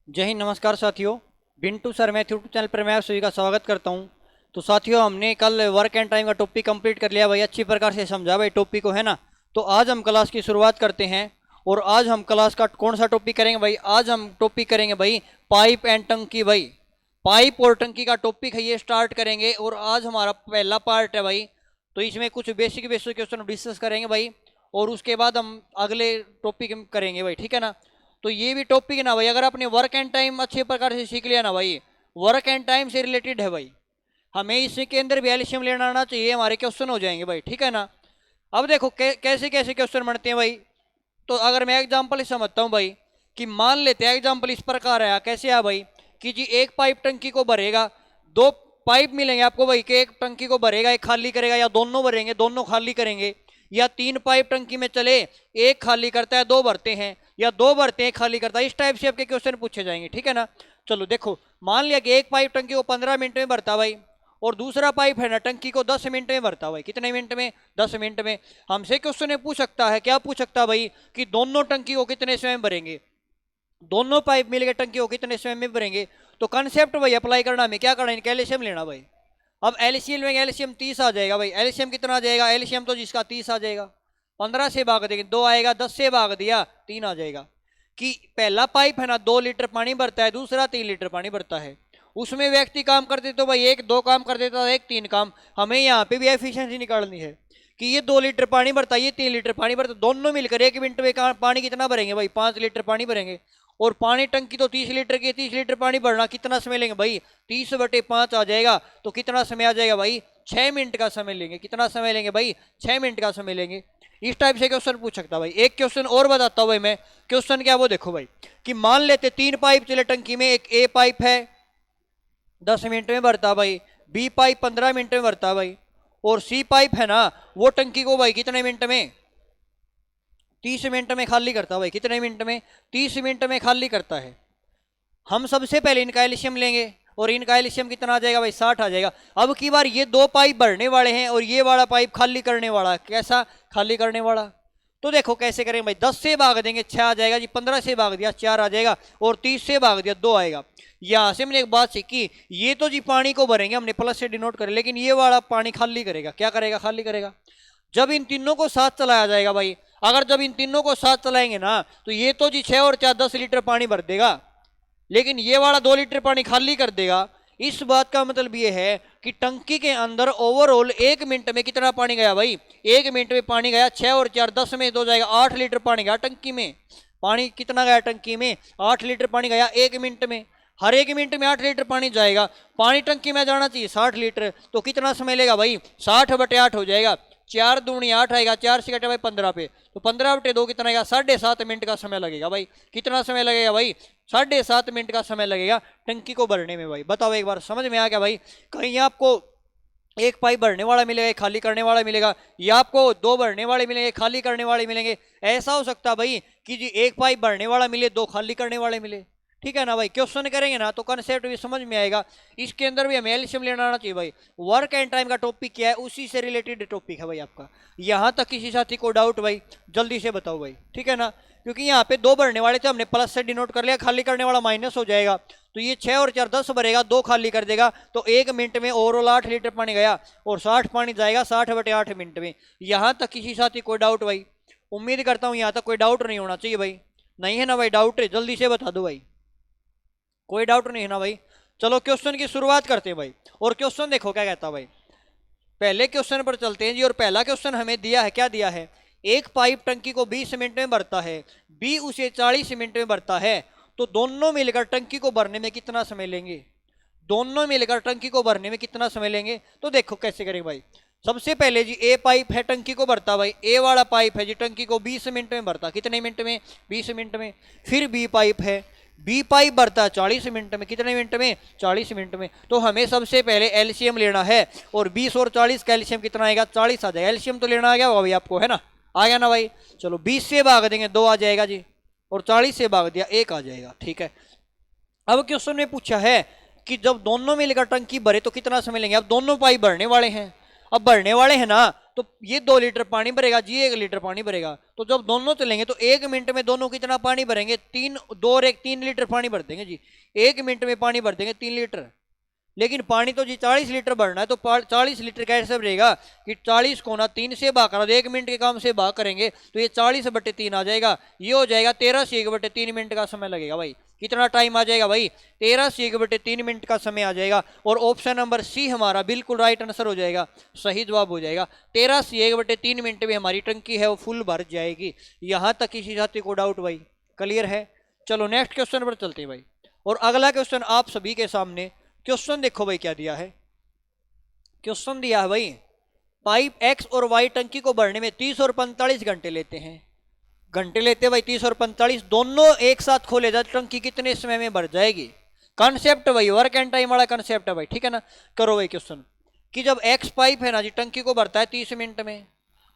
जय हिंद। नमस्कार साथियों, बिंटू सर मैं यूट्यूब चैनल पर मैं आप सभी का स्वागत करता हूं। तो साथियों, हमने कल वर्क एंड टाइम का टॉपिक कंप्लीट कर लिया भाई, अच्छी प्रकार से समझा भाई टॉपिक को, है ना। तो आज हम क्लास की शुरुआत करते हैं। और आज हम क्लास का कौन सा टॉपिक करेंगे भाई? आज हम टॉपिक करेंगे भाई पाइप एंड टंकी। भाई पाइप और टंकी का टॉपिक है, ये स्टार्ट करेंगे। और आज हमारा पहला पार्ट है भाई, तो इसमें कुछ बेसिक क्वेश्चन डिस्कस करेंगे भाई, और उसके बाद हम अगले टॉपिक करेंगे भाई, ठीक है ना। तो ये भी टॉपिक है ना भाई, अगर आपने वर्क एंड टाइम अच्छे प्रकार से सीख लिया ना भाई, वर्क एंड टाइम से रिलेटेड है भाई, हमें इसके अंदर भी एलसीएम लेना आना चाहिए, हमारे क्वेश्चन हो जाएंगे भाई, ठीक है ना। अब देखो कैसे कैसे क्वेश्चन बनते हैं भाई। तो अगर मैं एग्जांपल समझता हूँ भाई, कि मान लेते हैं एग्जांपल इस प्रकार है, कैसे है भाई, कि जी एक पाइप टंकी को भरेगा, दो पाइप मिलेंगे आपको भाई, कि एक टंकी को भरेगा एक खाली करेगा, या दोनों भरेंगे दोनों खाली करेंगे, या तीन पाइप टंकी में चले, एक खाली करता है दो भरते हैं, या दो भरते हैं खाली करता है। इस टाइप से आपके क्वेश्चन पूछे जाएंगे, ठीक है ना। चलो देखो, मान लिया कि एक पाइप टंकी को 15 मिनट में भरता भाई, और दूसरा पाइप है ना टंकी को 10 मिनट में भरता भाई। कितने मिनट में? 10 मिनट में। हमसे क्वेश्चन पूछ सकता है, क्या पूछ सकता है भाई, कि दोनों टंकी को कितने समय में भरेंगे, दोनों पाइप मिलकर टंकी को कितने समय में भरेंगे। तो कंसेप्ट भाई अप्लाई करना, हमें क्या करना है, एलसीएम लेना भाई। अब एलसीएम में एलसीएम 30 आ जाएगा भाई। एलसीएम कितना आ जाएगा? एलसीएम तो जिसका 30 आ जाएगा, 15 से भाग देंगे 2 आएगा, 10 से भाग दिया 3 आ जाएगा। कि पहला पाइप है ना 2 लीटर पानी भरता है, दूसरा 3 लीटर पानी भरता है। उसमें व्यक्ति काम करते तो भाई एक दो काम कर देता था, एक तीन काम। हमें यहाँ पे भी एफिशिएंसी निकालनी है, कि ये 2 लीटर पानी भरता है, ये 3 लीटर पानी भरता है, दोनों मिलकर 1 मिनट में पानी कितना भरेंगे भाई? 5 लीटर पानी भरेंगे। और पानी टंकी तो 30 लीटर की, 30 लीटर पानी भरना कितना समय लेंगे भाई? 30/5 आ जाएगा। तो कितना समय आ जाएगा भाई? 6 मिनट का समय लेंगे। कितना समय लेंगे भाई? 6 मिनट का समय लेंगे। इस टाइप से क्वेश्चन पूछ सकता भाई। एक क्वेश्चन और बताता हूँ भाई मैं, क्वेश्चन क्या वो देखो भाई, कि मान लेते 3 पाइप चले टंकी में, एक ए पाइप है 10 मिनट में भरता भाई, बी पाइप 15 मिनट में भरता भाई, और सी पाइप है ना वो टंकी को भाई कितने मिनट में? 30 मिनट में खाली करता भाई। कितने मिनट में? 30 मिनट में खाली करता है। हम सबसे पहले इनका एलसीएम लेंगे, और इनका एलसीएम कितना आ जाएगा भाई? 60 आ जाएगा। अब की बार ये 2 पाइप भरने वाले हैं, और ये वाला पाइप खाली करने वाला। कैसा खाली करने वाला? तो देखो कैसे करेंगे भाई, 10 से भाग देंगे 6 आ जाएगा जी, 15 से भाग दिया 4 आ जाएगा, और 30 से भाग दिया 2 आएगा। यहां से हमने एक बात सीखी, ये तो जी पानी को भरेंगे, हमने प्लस से डिनोट करे, लेकिन ये वाला पानी खाली करेगा। क्या करेगा? खाली करेगा। जब इन तीनों को साथ चलाया जाएगा भाई, अगर जब इन तीनों को साथ चलाएंगे ना, तो ये तो जी 6 और 4 10 लीटर पानी भर देगा, लेकिन ये वाला 2 लीटर पानी खाली कर देगा। इस बात का मतलब ये है कि टंकी के अंदर ओवरऑल 1 मिनट में कितना पानी गया भाई? 1 मिनट में पानी गया 6 और 4 10 में तो जाएगा 8 लीटर पानी गया टंकी में। पानी कितना गया टंकी में? 8 लीटर पानी गया 1 मिनट में। हर 1 मिनट में 8 लीटर पानी जाएगा। पानी टंकी में जाना चाहिए 60 लीटर, तो कितना समय लेगा भाई? 60/8 हो जाएगा। 4 दूनी 8 आएगा, 4 से कटे भाई 15 पे, तो 15/2 कितना आएगा? 7.5 मिनट का समय लगेगा भाई। कितना समय लगेगा भाई? 7.5 मिनट का समय लगेगा टंकी को भरने में भाई। बताओ एक बार, समझ में आ गया भाई? कहीं आपको एक पाइप भरने वाला मिलेगा, एक खाली करने वाला मिलेगा, या आपको 2 भरने वाले मिलेंगे, खाली करने वाले मिलेंगे। ऐसा हो सकता है भाई कि जी एक पाइप भरने वाला मिले, 2 खाली करने वाले मिले, ठीक है ना भाई। क्वेश्चन करेंगे ना तो कंसेप्ट भी समझ में आएगा। इसके अंदर भी हमें एलसीएम लेना आना चाहिए भाई। वर्क एंड टाइम का टॉपिक क्या है, उसी से रिलेटेड टॉपिक है भाई आपका। यहाँ तक किसी साथी को डाउट भाई जल्दी से बताओ भाई, ठीक है ना। क्योंकि यहाँ पे 2 भरने वाले थे, हमने प्लस से डिनोट कर लिया, खाली करने वाला माइनस हो जाएगा। तो ये 6 और 4 10 भरेगा, 2 खाली कर देगा, तो 1 मिनट में ओवरऑल 8 लीटर पानी गया, और 60 पानी जाएगा 60/8 मिनट में। यहाँ तक किसी साथी कोई डाउट भाई? उम्मीद करता हूँ यहाँ तक कोई डाउट नहीं होना चाहिए भाई। नहीं है ना भाई डाउट? जल्दी से बता दो भाई, कोई डाउट नहीं है ना भाई। चलो क्वेश्चन की शुरुआत करते हैं भाई। और क्वेश्चन देखो क्या कहता है भाई, पहले क्वेश्चन पर चलते हैं जी। और पहला क्वेश्चन हमें दिया है, क्या दिया है? एक पाइप टंकी को 20 मिनट में भरता है, बी उसे 40 मिनट में भरता है, तो दोनों मिलकर टंकी को भरने में कितना समय लेंगे? दोनों मिलकर टंकी को भरने में कितना समय लेंगे? तो देखो कैसे करेंगे भाई। सबसे पहले जी ए पाइप है टंकी को भरता भाई, ए वाला पाइप है जी टंकी को 20 मिनट में भरता। कितने मिनट में? 20 मिनट में। फिर बी पाइप है, बी पाइप भरता 40 मिनट में। कितने मिनट में? 40 मिनट में। तो हमें सबसे पहले एलसीएम लेना है, और 20 और 40 का एलसीएम कितना आएगा? 40 आ जाएगा। एलसीएम तो लेना आ गया होगा भाई आपको, है ना? आ गया ना भाई? चलो 20 से भाग देंगे 2 आ जाएगा जी, और 40 से भाग दिया 1 आ जाएगा, ठीक है। अब क्वेश्चन में पूछा है कि जब दोनों मिलकर टंकी भरे तो कितना समय लेंगे? अब दोनों पाइप भरने वाले हैं, अब भरने वाले हैं ना, तो ये 2 लीटर पानी भरेगा जी, 1 लीटर पानी भरेगा। तो जब दोनों चलेंगे तो 1 मिनट में दोनों कितना पानी भरेंगे, 2 और 1 3 लीटर पानी भर देंगे जी। 1 मिनट में पानी भर देंगे 3 लीटर। लेकिन पानी तो जी 40 लीटर भरना है, तो 40 लीटर कैसे भरेगा कि 40 को ना 3 से भाग करा, 1 मिनट के काम से भाग करेंगे तो ये 40/3 आ जाएगा। ये हो जाएगा 13 से 1/3 मिनट का समय लगेगा भाई। कितना टाइम आ जाएगा भाई, 13 से 1/3 मिनट का समय आ जाएगा। और ऑप्शन नंबर सी हमारा बिल्कुल राइट आंसर हो जाएगा, सही जवाब हो जाएगा। 13 से 1/3 मिनट में हमारी टंकी है वो फुल भर जाएगी। यहां तक किसी साथी को डाउट भाई क्लियर है? चलो नेक्स्ट क्वेश्चन पर चलते हैं भाई। और अगला क्वेश्चन आप सभी के सामने, क्वेश्चन देखो भाई क्या दिया है। क्वेश्चन दिया है भाई, पाइप एक्स और वाई टंकी को भरने में 30 और 45 घंटे लेते हैं। घंटे लेते हैं भाई 30 और 45, दोनों एक साथ खोले जाए टंकी कितने समय में भर जाएगी। कॉन्सेप्ट भाई वर्क एंड टाइम वाला कॉन्सेप्ट है भाई, ठीक है ना। करो भाई क्वेश्चन कि जब एक्स पाइप है ना जी टंकी को भरता है 30 मिनट में,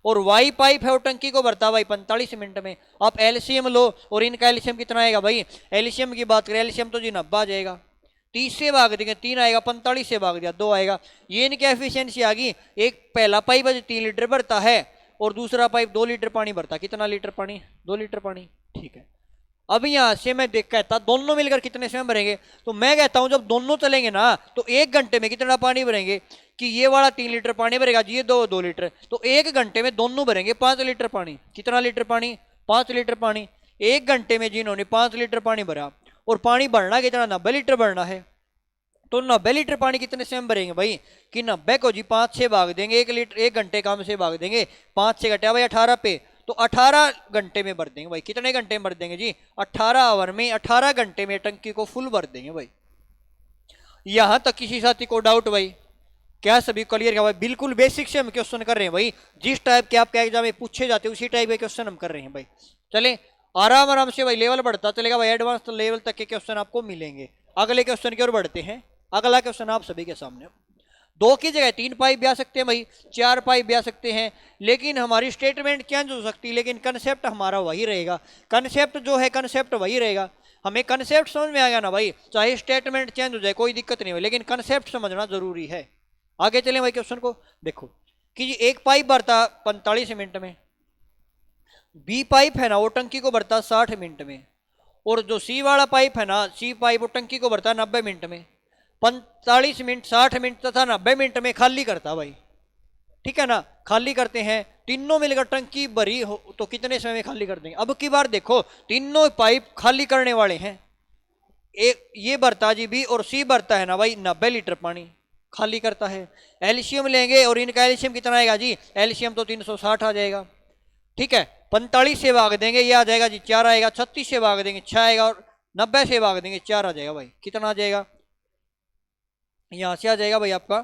और वाई पाइप है वो टंकी को भरता है भाई 45 मिनट में। आप एलसीएम लो और इनका एलसीएम कितना आएगा भाई। एलसीएम की बात करें, एलसीएम तो जी 90 आ जाएगा। 30 से भाग देंगे 3 आएगा, 45 से भाग दिया 2 आएगा। ये इनकी एफिशिएंसी आ गई। एक पहला पाइप है 3 लीटर भरता है और दूसरा पाइप 2 लीटर पानी भरता। कितना लीटर पानी, 2 लीटर पानी, ठीक है। अब यहां से मैं देख कहता दोनों मिलकर कितने समय भरेंगे, तो मैं कहता हूं जब दोनों चलेंगे ना तो 1 घंटे में कितना पानी भरेंगे कि ये वाला 3 लीटर पानी भरेगा जी, ये 2 लीटर, तो 1 घंटे में दोनों भरेंगे 5 लीटर पानी। कितना लीटर पानी, 5 लीटर पानी। 1 घंटे में जिन्होंने 5 लीटर पानी भरा, और पानी भरना कितना, 90 लीटर भरना है, तो 90 लीटर पानी कितने से हम भरेंगे भाई कि 90 को जी 5 से भाग देंगे, 1 लीटर 1 घंटे काम से भाग देंगे, 5 से घटा भाई 18 पे, तो 18 घंटे में भर देंगे भाई। कितने घंटे में भर देंगे जी, 18 आवर में, 18 घंटे में टंकी को फुल भर देंगे भाई। यहां तक किसी साथी को डाउट भाई, क्या सभी क्लियर क्या भाई? बिल्कुल बेसिक से हम क्वेश्चन कर रहे हैं भाई, जिस टाइप के आपके एग्जाम में पूछे जाते हैं उसी टाइप के क्वेश्चन हम कर रहे हैं भाई। चले आराम आराम से भाई लेवल बढ़ता चलेगा भाई, एडवांस लेवल तक के क्वेश्चन आपको मिलेंगे। अगले क्वेश्चन की ओर बढ़ते हैं। अगला क्वेश्चन आप सभी के सामने, 2 की जगह 3 पाइप भी आ सकते हैं भाई, 4 पाइप भी आ सकते हैं, लेकिन हमारी स्टेटमेंट चेंज हो सकती है, लेकिन कंसेप्ट हमारा वही रहेगा। कंसेप्ट जो है कंसेप्ट वही रहेगा। हमें कंसेप्ट समझ में आ गया ना भाई, चाहे स्टेटमेंट चेंज हो जाए कोई दिक्कत नहीं हो, लेकिन कंसेप्ट समझना जरूरी है। आगे चले भाई क्वेश्चन को देखो कि जी एक पाइप भरता 45 मिनट में, बी पाइप है ना वो टंकी को भरता 60 मिनट में, और जो सी वाला पाइप है ना, सी पाइप वो टंकी को भरता 90 मिनट में। 45 मिनट, 60 मिनट तथा 90 मिनट में खाली करता भाई, ठीक है ना। खाली करते हैं, तीनों मिलकर टंकी भरी हो तो कितने समय में खाली कर देंगे। अब की बार देखो तीनों पाइप खाली करने वाले हैं, एक ये भरता जी बी और सी भरता है ना भाई 90 लीटर पानी खाली करता है। एलसीएम लेंगे और इनका एलसीएम कितना आएगा जी, एलसीएम तो 360 आ जाएगा, ठीक है। 45 से भाग देंगे ये आ जाएगा जी 4 आएगा, 36 से भाग देंगे 6 आएगा, और 90 से भाग देंगे 4 आ जाएगा भाई। कितना आ जाएगा, यहां से आ जाएगा भाई आपका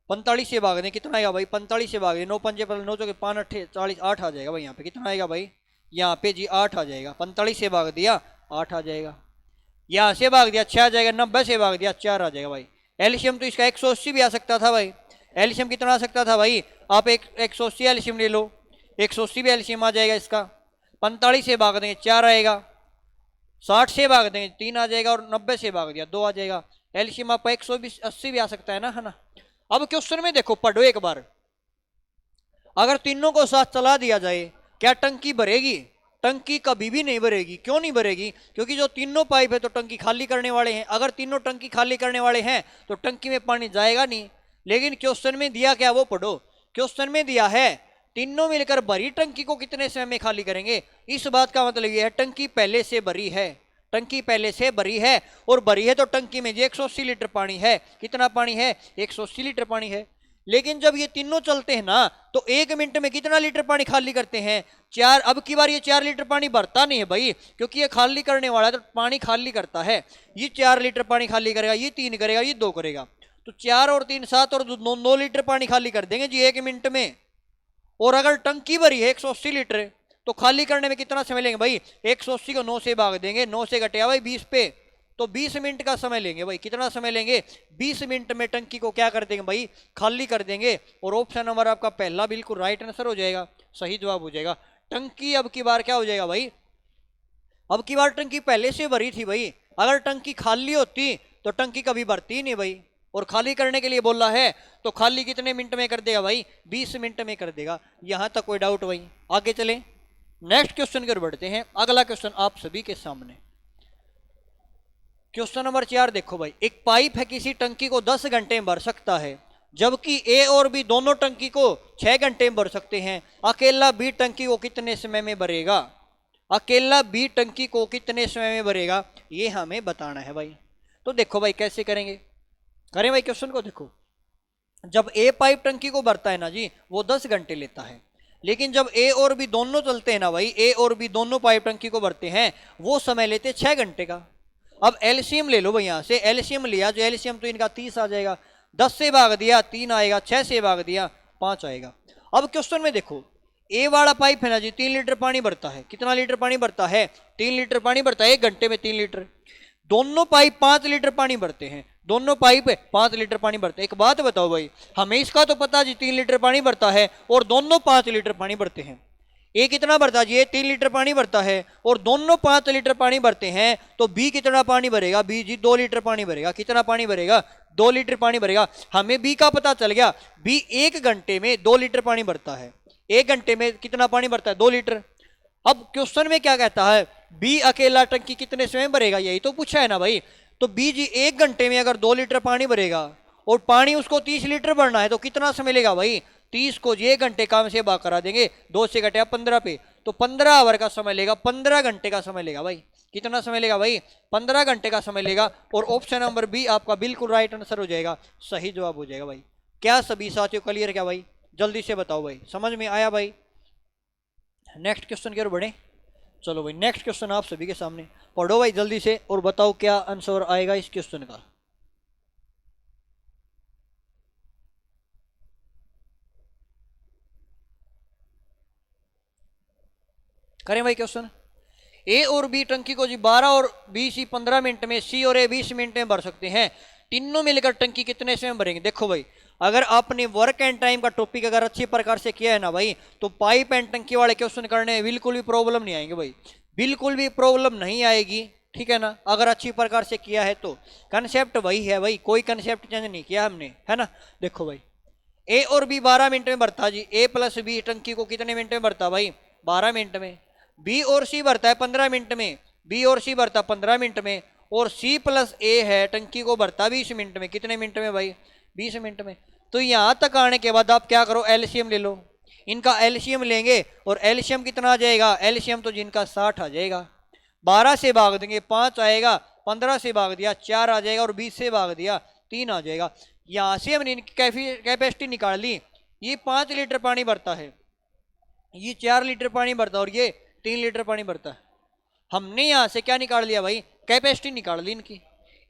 45 से भाग दें, कितना आएगा भाई 45 से भाग दें, 9 पंजे 9 चौके 5 8 40, 8 आ जाएगा भाई। यहाँ पे कितना आएगा भाई, यहाँ पे जी 8 आ जाएगा। 45 से भाग दिया 8 आ जाएगा, यहाँ से भाग दिया 6 आ जाएगा, 90 से भाग दिया 4 आ जाएगा भाई। एलसीएम तो इसका 180 भी आ सकता था भाई। एलसीएम कितना आ सकता था भाई, आप 180 एलसीएम ले लो, 180 भी एलसीएम आ जाएगा इसका। 45 से भाग देंगे 4 आएगा, 60 से भाग देंगे 3 आ जाएगा, और 90 से भाग दिया 2 आ जाएगा। एलसीएम आपका 180 भी आ सकता है ना, है ना। अब क्वेश्चन में देखो पढ़ो एक बार, अगर तीनों को साथ चला दिया जाए क्या टंकी भरेगी? टंकी कभी भी नहीं भरेगी। क्यों नहीं भरेगी? क्योंकि जो तीनों पाइप है तो टंकी खाली करने वाले हैं। अगर तीनों टंकी खाली करने वाले हैं तो टंकी में पानी जाएगा नहीं। लेकिन क्वेश्चन में दिया क्या वो पढ़ो। क्वेश्चन में दिया है तीनों मिलकर भरी टंकी को कितने समय में खाली करेंगे। इस बात का मतलब यह है टंकी पहले से भरी है, टंकी पहले से भरी है, और भरी है तो टंकी में 180 लीटर पानी है। कितना पानी है, 180 लीटर पानी है। लेकिन जब ये तीनों चलते हैं ना तो 1 मिनट में कितना लीटर पानी खाली करते हैं, 4। अब की बार ये 4 लीटर पानी भरता नहीं है भाई, क्योंकि ये खाली करने वाला है तो पानी खाली करता है। ये 4 लीटर पानी खाली करेगा, ये 3 करेगा, ये 2 करेगा, तो 4 और 3 7 और 9 लीटर पानी खाली कर देंगे जी 1 मिनट में। और अगर टंकी भरी है 180 लीटर तो खाली करने में कितना समय लेंगे भाई, 180 को 9 से भाग देंगे, 9 से घटेगा भाई 20 पे, तो 20 मिनट का समय लेंगे भाई। कितना समय लेंगे, 20 मिनट में टंकी को क्या कर देंगे भाई, खाली कर देंगे। और ऑप्शन नंबर आपका पहला बिल्कुल राइट आंसर हो जाएगा, सही जवाब हो जाएगा। टंकी अब की बार क्या हो जाएगा भाई, अब की बार टंकी पहले से भरी थी भाई। अगर टंकी खाली होती तो टंकी कभी भरती ही नहीं भाई। और खाली करने के लिए बोला है तो खाली कितने मिनट में कर देगा भाई? 20 मिनट में कर देगा। यहां तक कोई डाउट भाई? आगे चलें, नेक्स्ट क्वेश्चन की ओर बढ़ते हैं। अगला क्वेश्चन आप सभी के सामने, क्वेश्चन नंबर 4 देखो भाई। एक पाइप है, किसी टंकी को 10 घंटे में भर सकता है, जबकि ए और बी दोनों टंकी को 6 घंटे में भर सकते हैं। अकेला बी टंकी को कितने समय में भरेगा? अकेला बी टंकी को कितने समय में भरेगा, ये हमें बताना है भाई। तो देखो भाई कैसे करेंगे, करें भाई क्वेश्चन को। देखो, जब ए पाइप टंकी को भरता है ना जी, वो 10 घंटे लेता है, लेकिन जब ए और बी दोनों चलते हैं ना भाई, ए और बी दोनों पाइप टंकी को भरते हैं, वो समय लेते 6 घंटे का। अब एलसीएम ले लो भाई, यहां से एलसीएम लिया, जो एलसीएम तो इनका 30 आ जाएगा। 10 से भाग दिया 3 आएगा, 6 से भाग दिया 5 आएगा। अब क्वेश्चन में देखो, ए वाला पाइप है ना जी, 3 लीटर पानी भरता है। कितना लीटर पानी भरता है? 3 लीटर पानी भरता है, 1 घंटे में 3 लीटर। दोनों पाइप 5 लीटर पानी भरते हैं, दोनों पाइप 5 लीटर पानी भरते हैं। एक बात बताओ भाई, हमें इसका तो पता जी 3 लीटर पानी भरता है और दोनों 5 लीटर पानी भरते हैं। ए कितना भरता है जी? ये 3 लीटर पानी भरता है और दोनों 5 लीटर पानी भरते हैं, तो बी कितना पानी भरेगा? बी जी 2 लीटर पानी भरेगा। कितना पानी भरेगा? 2 लीटर पानी भरेगा। हमें बी का पता चल गया, बी 1 घंटे में 2 लीटर पानी भरता है। 1 घंटे में कितना पानी भरता है? 2 लीटर। अब क्वेश्चन में क्या कहता है, बी अकेला टंकी कितने समय भरेगा, यही तो पूछा है ना भाई। तो बी जी 1 घंटे में अगर 2 लीटर पानी भरेगा और पानी उसको 30 लीटर भरना है, तो कितना समय लेगा भाई? 30 को ये घंटे काम से भाग करा देंगे, 2 से घटे 15 पे, तो 15 आवर का समय लेगा, 15 घंटे का समय लेगा भाई। कितना समय लेगा भाई? 15 घंटे का समय लेगा। और ऑप्शन नंबर बी आपका बिल्कुल राइट आंसर हो जाएगा, सही जवाब हो जाएगा भाई। क्या सभी साथियों क्लियर क्या भाई? जल्दी से बताओ भाई, समझ में आया भाई? नेक्स्ट क्वेश्चन की ओर बढ़े। चलो भाई, नेक्स्ट क्वेश्चन आप सभी के सामने, पढ़ो भाई जल्दी से और बताओ क्या आंसर आएगा इस क्वेश्चन का। करें भाई क्वेश्चन। ए और बी टंकी को जी 12 और बी सी 15 मिनट में, सी और ए 20 मिनट में भर सकते हैं। तीनों मिलकर टंकी कितने समय भरेंगे? देखो भाई, अगर आपने वर्क एंड टाइम का टॉपिक अगर अच्छी प्रकार से किया है ना भाई, तो पाइप एंड टंकी वाले क्वेश्चन करने में बिल्कुल भी प्रॉब्लम नहीं आएंगे भाई, बिल्कुल भी प्रॉब्लम नहीं आएगी। ठीक है ना, अगर अच्छी प्रकार से किया है तो। कंसेप्ट वही है भाई, कोई कंसेप्ट चेंज नहीं किया हमने, है ना। देखो भाई, ए और बी 12 मिनट में भरता जी, ए प्लस बी टंकी को कितने मिनट में भरता भाई? 12 मिनट में। बी और सी भरता है 15 मिनट में, बी और सी भरता 15 मिनट में। और सी प्लस ए है, टंकी को भरता 20 मिनट में। कितने मिनट में भाई? 20 मिनट में। तो यहां तक आने के बाद आप क्या करो, एलसीएम ले लो। इनका एलसीएम लेंगे और एलसीएम कितना आ जाएगा? एलसीएम तो जिनका 60 आ जाएगा। 12 से भाग देंगे 5 आएगा, 15 से भाग दिया 4 आ जाएगा, और 20 से भाग दिया 3 आ जाएगा। यहां से हमने इनकी कैपेसिटी निकाल ली। ये 5 लीटर पानी भरता है, ये 4 लीटर पानी भरता है, और ये 3 लीटर पानी भरता है। हमने यहां से क्या निकाल लिया भाई? कैपेसिटी निकाल ली इनकी।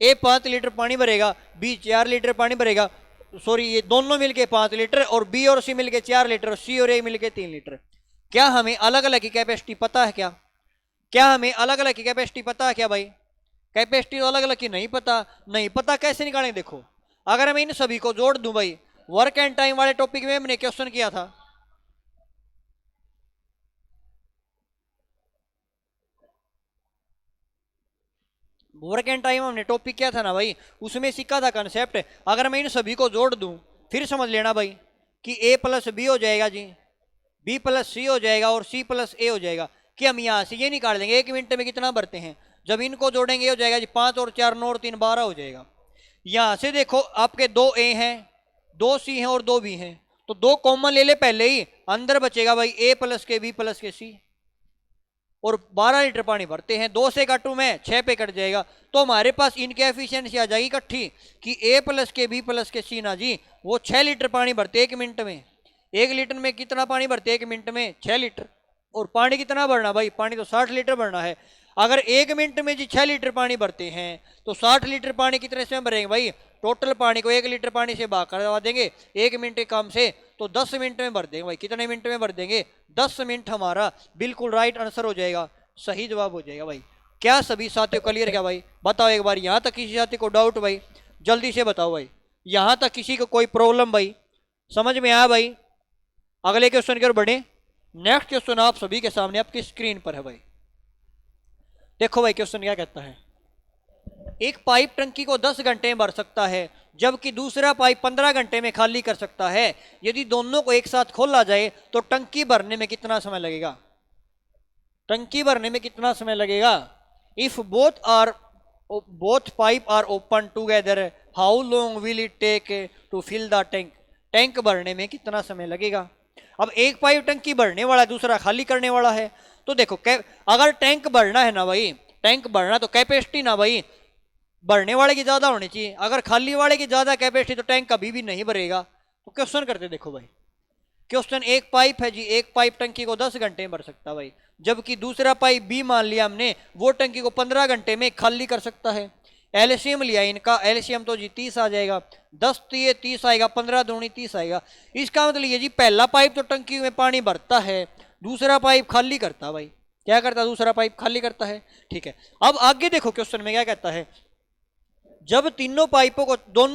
ए 5 लीटर पानी भरेगा, बी 4 लीटर पानी भरेगा, सॉरी ये दोनों मिलके 5 लीटर, और बी और सी मिलके 4 लीटर, और सी और ए मिलके 3 लीटर। क्या हमें अलग अलग की कैपेसिटी पता है? क्या हमें अलग अलग की कैपेसिटी पता है क्या भाई? कैपेसिटी अलग अलग की नहीं पता। नहीं पता कैसे निकालेंगे? देखो, अगर मैं इन सभी को जोड़ दूं भाई, वर्क एंड टाइम वाले टॉपिक में हमने क्वेश्चन किया था, वर्क एंड टाइम हमने टॉपिक क्या था ना भाई, उसमें सीखा था कंसेप्ट। अगर मैं इन सभी को जोड़ दूं, फिर समझ लेना भाई कि ए प्लस बी हो जाएगा जी, बी प्लस सी हो जाएगा, और सी प्लस ए हो जाएगा। कि हम यहां से ये निकाल देंगे 1 मिनट में कितना भरते हैं। जब इनको जोड़ेंगे हो जाएगा जी 5 और 4 9 और 3 12 हो जाएगा। यहां से देखो, आपके 2 ए हैं, 2 सी हैं और 2 बी हैं, तो 2 कॉमन ले ले पहले ही, अंदर बचेगा भाई ए प्लस के बी प्लस के सी, और 12 लीटर पानी भरते हैं। 2 से काटू मैं 6 पे कट जाएगा, तो हमारे पास इनकी एफिशिएंसी आ जाएगी इकट्ठी कि ए प्लस के बी प्लस के सी ना जी, वो 6 लीटर पानी भरते 1 मिनट में। 1 लीटर में कितना पानी भरते 1 मिनट में? 6 लीटर। और पानी कितना भरना भाई? पानी तो 60 लीटर भरना है। अगर 1 मिनट में जी 6 लीटर पानी भरते हैं, तो 60 लीटर पानी कितने समय भरेंगे भाई? टोटल पानी को 1 लीटर पानी से भाग करवा देंगे 1 मिनट के काम से, तो 10 मिनट में भर देंगे भाई। कितने मिनट में भर देंगे? 10 मिनट हमारा बिल्कुल राइट आंसर हो जाएगा, सही जवाब हो जाएगा भाई। क्या सभी साथियों क्लियर क्या भाई? बताओ एक बार, यहां तक किसी साथी को डाउट भाई? जल्दी से बताओ भाई, यहां तक किसी को कोई प्रॉब्लम भाई? समझ में आया भाई? अगले क्वेश्चन की ओर बढ़े। नेक्स्ट क्वेश्चन आप सभी के सामने आपकी स्क्रीन पर है भाई। देखो भाई क्वेश्चन क्या कहता है, एक पाइप टंकी को 10 घंटे में भर सकता है, जबकि दूसरा पाइप 15 घंटे में खाली कर सकता है। यदि दोनों को एक साथ खोला जाए तो टंकी भरने में कितना समय लगेगा? टंकी भरने में कितना समय लगेगा? If both pipe are open together how long will it take to fill the tank? Tank भरने में कितना समय लगेगा? अब एक पाइप टंकी भरने वाला है, दूसरा खाली करने वाला है। तो देखो अगर टैंक भरना है ना भाई, टैंक भरना तो कैपेसिटी ना भाई भरने वाले की ज्यादा होनी चाहिए। अगर खाली वाले की ज्यादा कैपेसिटी तो टैंक कभी भी नहीं भरेगा। तो क्वेश्चन करते देखो भाई, क्वेश्चन एक पाइप है जी, एक पाइप टंकी को 10 घंटे में भर सकता है भाई, जबकि दूसरा पाइप बी मान लिया हमने, वो टंकी को 15 घंटे में खाली कर सकता है। एलसीएम लिया इनका, एलसीएम तो जी 30 आ जाएगा, 10 ये 30 आएगा, 15 दूनी 30 आएगा। इसका मतलब ये जी पहला पाइप तो टंकी में पानी भरता है, दूसरा पाइप खाली करता है भाई। क्या करता है? दूसरा पाइप खाली करता है। ठीक है, अब आगे देखो क्वेश्चन में क्या कहता है, जब दोनों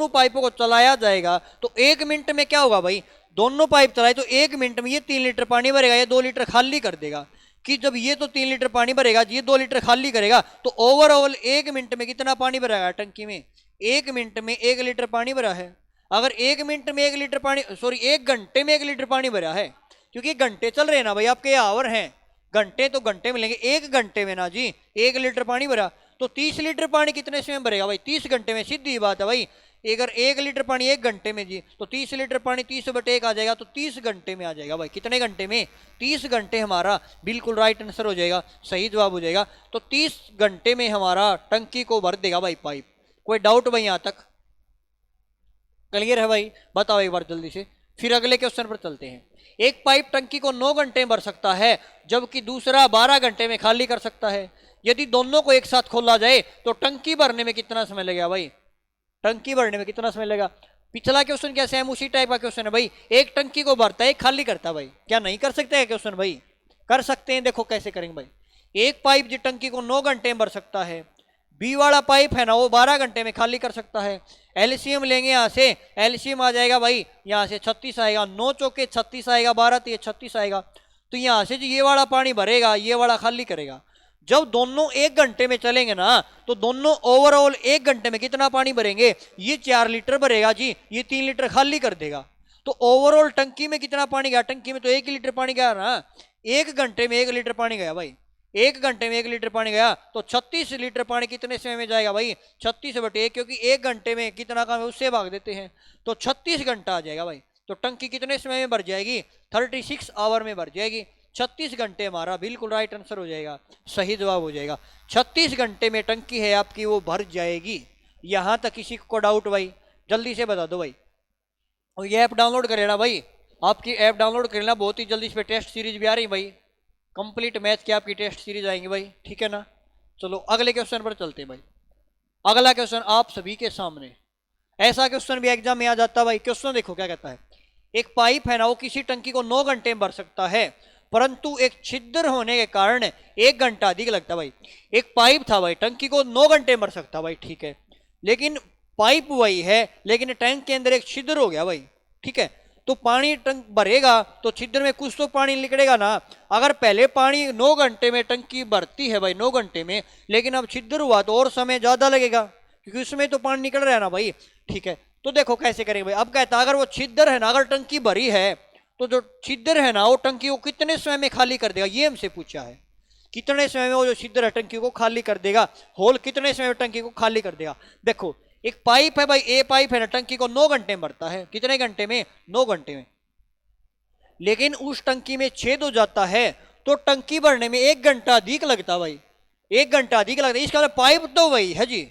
पाइपों को चलाया जाएगा तो 1 मिनट में क्या होगा भाई? दोनों पाइप चलाए तो 1 मिनट में ये 3 लीटर पानी भरेगा, ये 2 लीटर खाली कर देगा। कि जब ये तो 3 लीटर पानी भरेगा, ये 2 लीटर खाली करेगा, तो ओवरऑल 1 मिनट में कितना पानी भरेगा टंकी में? 1 मिनट में 1 लीटर पानी भरा है। अगर 1 मिनट में 1 लीटर पानी, सॉरी 1 घंटे में 1 लीटर पानी भरा है, क्योंकि घंटे चल रहे हैं ना भाई, आपके आवर हैं घंटे, तो घंटे में लेंगे। 1 घंटे में ना जी 1 लीटर पानी भरा, तो 30 लीटर पानी कितने समय भरेगा भाई? 30 घंटे में। सीधी बात है भाई, अगर 1 लीटर पानी 1 घंटे में जी, तो 30 लीटर पानी 30/1 आ जाएगा, तो 30 घंटे में आ जाएगा भाई। कितने घंटे में? 30 घंटे हमारा बिल्कुल राइट आंसर हो जाएगा, सही जवाब हो जाएगा। तो 30 घंटे में हमारा टंकी को भर देगा भाई पाइप। कोई डाउट भाई यहां तक? क्लियर है भाई? बताओ एक बार जल्दी से, फिर अगले क्वेश्चन पर चलते हैं। एक पाइप टंकी को 9 घंटे में भर सकता है, जबकि दूसरा 12 घंटे में खाली कर सकता है। यदि दोनों को एक साथ खोला जाए तो टंकी भरने में कितना समय लगेगा भाई? टंकी भरने में कितना समय लगेगा? पिछला क्वेश्चन कैसे है? उसी टाइप का क्वेश्चन है भाई, एक टंकी को भरता है, एक खाली करता है भाई। क्या नहीं कर सकते हैं क्वेश्चन भाई? कर सकते हैं। देखो कैसे करेंगे भाई, एक पाइप जी टंकी को 9 घंटे में भर सकता है, बी वाला पाइप है ना वो 12 घंटे में खाली कर सकता है। एलसीएम लेंगे, यहाँ से एलसीएम आ जाएगा भाई, यहाँ से 36 आएगा, 9 चौके 36 आएगा, 12 तो ये 36 आएगा। तो यहाँ से जी ये वाला पानी भरेगा, ये वाला खाली करेगा। जब दोनों 1 घंटे में चलेंगे ना, तो दोनों ओवरऑल 1 घंटे में कितना पानी भरेंगे? ये 4 लीटर भरेगा जी, ये 3 लीटर खाली कर देगा। तो ओवरऑल टंकी में कितना पानी गया? टंकी में तो 1 लीटर पानी गया ना, 1 घंटे में 1 लीटर पानी गया भाई। 1 घंटे में 1 लीटर पानी गया, तो 36 लीटर पानी कितने समय में जाएगा भाई? 36/1, क्योंकि 1 घंटे में कितना काम है उससे भाग देते हैं, तो 36 घंटा आ जाएगा भाई। तो टंकी कितने समय में भर जाएगी? 36 आवर में भर जाएगी। 36 घंटे हमारा बिल्कुल राइट आंसर हो जाएगा, सही जवाब हो जाएगा। 36 घंटे में टंकी है आपकी वो भर जाएगी। यहां तक किसी को डाउट भाई? जल्दी से बता दो भाई। और ये ऐप डाउनलोड कर लेना भाई, आपकी ऐप डाउनलोड कर लेना, बहुत ही जल्दी इस पर टेस्ट सीरीज भी आ रही भाई, कंप्लीट मैथ की आपकी टेस्ट सीरीज आएंगी भाई, ठीक है ना। चलो अगले क्वेश्चन पर चलते हैं भाई। अगला क्वेश्चन आप सभी के सामने, ऐसा क्वेश्चन भी एग्जाम में आ जाता है भाई। क्वेश्चन देखो क्या कहता है, एक पाइप है ना वो किसी टंकी को 9 घंटे में भर सकता है, परंतु एक छिद्र होने के कारण 1 घंटा अधिक लगता है भाई। एक पाइप था भाई, टंकी को 9 घंटे में भर सकता भाई, ठीक है, लेकिन पाइप वही है, लेकिन टैंक के अंदर एक छिद्र हो गया भाई, ठीक है। तो पानी टंक भरेगा तो छिद्र में कुछ तो पानी निकलेगा ना। अगर पहले पानी 9 घंटे में टंकी भरती है भाई, 9 घंटे में, लेकिन अब छिद्र हुआ तो और समय ज्यादा लगेगा, क्योंकि उसमें तो पानी निकल रहा है ना भाई, ठीक है। तो देखो कैसे करेंगे भाई। अब कहता है अगर वो छिद्र है ना, अगर टंकी भरी है, तो जो छिद्र है ना वो टंकी को कितने समय में खाली कर देगा, ये हमसे पूछा है। कितने समय में वो जो छिद्र है टंकी को खाली कर देगा, होल कितने समय में टंकी को खाली कर देगा। देखो एक पाइप है भाई, ए पाइप है ना, टंकी को 9 घंटे में भरता है। कितने घंटे में? 9 घंटे में। लेकिन उस टंकी में छेद हो जाता है तो टंकी भरने में 1 घंटा अधिक लगता भाई, 1 घंटा अधिक लगता है। इसका पाइप तो वही है जी,